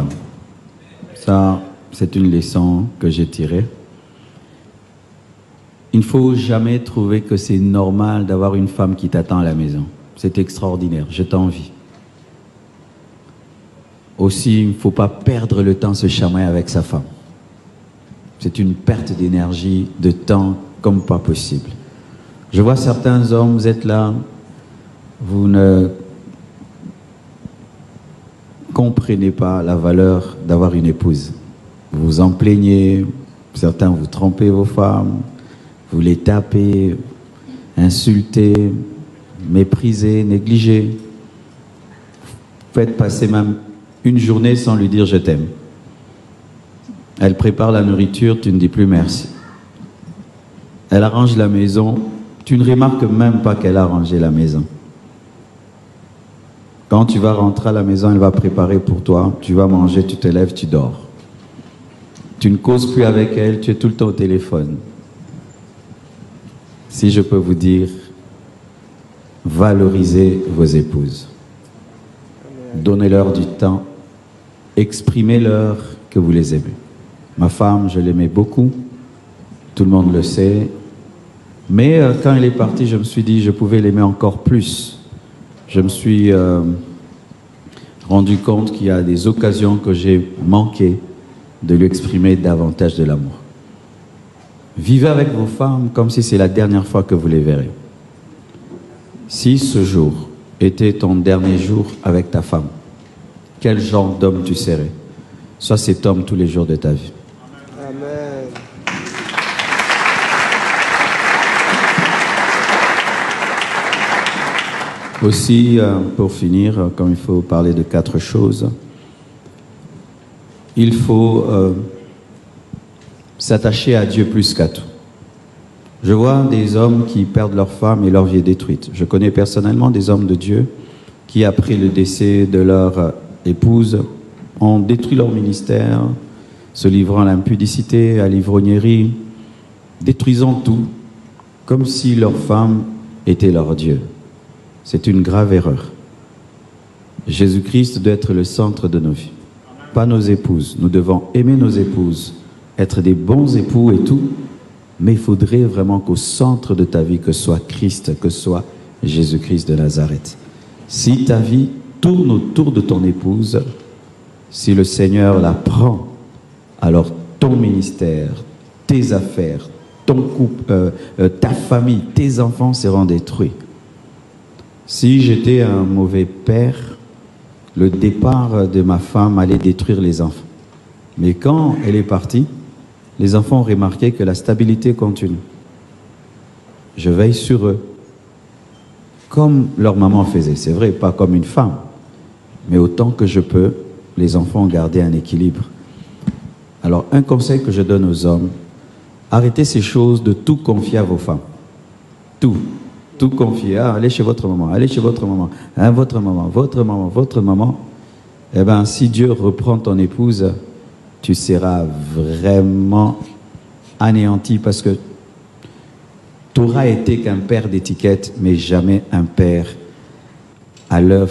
femme. Ça, c'est une leçon que j'ai tirée. Il ne faut jamais trouver que c'est normal d'avoir une femme qui t'attend à la maison. C'est extraordinaire, je t'envie. Aussi, il ne faut pas perdre le temps se chamailler avec sa femme. C'est une perte d'énergie, de temps, comme pas possible. Je vois certains hommes, vous êtes là, vous ne comprenez pas la valeur d'avoir une épouse. Vous vous en plaignez, certains vous trompez vos femmes, vous les tapez, insultez, méprisez, négligez. Faites passer même une journée sans lui dire je t'aime. Elle prépare la nourriture, tu ne dis plus merci. Elle arrange la maison, tu ne remarques même pas qu'elle a arrangé la maison. Quand tu vas rentrer à la maison, elle va préparer pour toi, tu vas manger, tu te lèves, tu dors. Tu ne causes plus avec elle, tu es tout le temps au téléphone. Si je peux vous dire, valorisez vos épouses. Donnez-leur du temps, exprimez-leur que vous les aimez. Ma femme, je l'aimais beaucoup, tout le monde le sait. Mais quand elle est partie, je me suis dit, je pouvais l'aimer encore plus. Je me suis rendu compte qu'il y a des occasions que j'ai manqué de lui exprimer davantage de l'amour. Vivez avec vos femmes comme si c'est la dernière fois que vous les verrez. Si ce jour était ton dernier jour avec ta femme, quel genre d'homme tu serais? Sois cet homme tous les jours de ta vie. Amen. Aussi, pour finir, comme il faut parler de 4 choses, il faut s'attacher à Dieu plus qu'à tout. Je vois des hommes qui perdent leur femme et leur vie est détruite. Je connais personnellement des hommes de Dieu qui, après le décès de leur épouse, ont détruit leur ministère, se livrant à l'impudicité, à l'ivrognerie, détruisant tout, comme si leur femme était leur Dieu. C'est une grave erreur. Jésus-Christ doit être le centre de nos vies, pas nos épouses. Nous devons aimer nos épouses, être des bons époux et tout, mais il faudrait vraiment qu'au centre de ta vie, que soit Christ, que soit Jésus-Christ de Nazareth. Si ta vie tourne autour de ton épouse, si le Seigneur la prend, alors ton ministère, tes affaires, ton couple, ta famille, tes enfants seront détruits. Si j'étais un mauvais père, le départ de ma femme allait détruire les enfants. Mais quand elle est partie, les enfants ont remarqué que la stabilité continue. Je veille sur eux, comme leur maman faisait. C'est vrai, pas comme une femme, mais autant que je peux, les enfants ont gardé un équilibre. Alors, un conseil que je donne aux hommes, arrêtez ces choses de tout confier à vos femmes. Tout confier. Ah, allez chez votre maman, allez chez votre maman, hein, votre maman, votre maman, votre maman. Eh bien, si Dieu reprend ton épouse, tu seras vraiment anéanti parce que tu auras été qu'un père d'étiquette, mais jamais un père à l'œuvre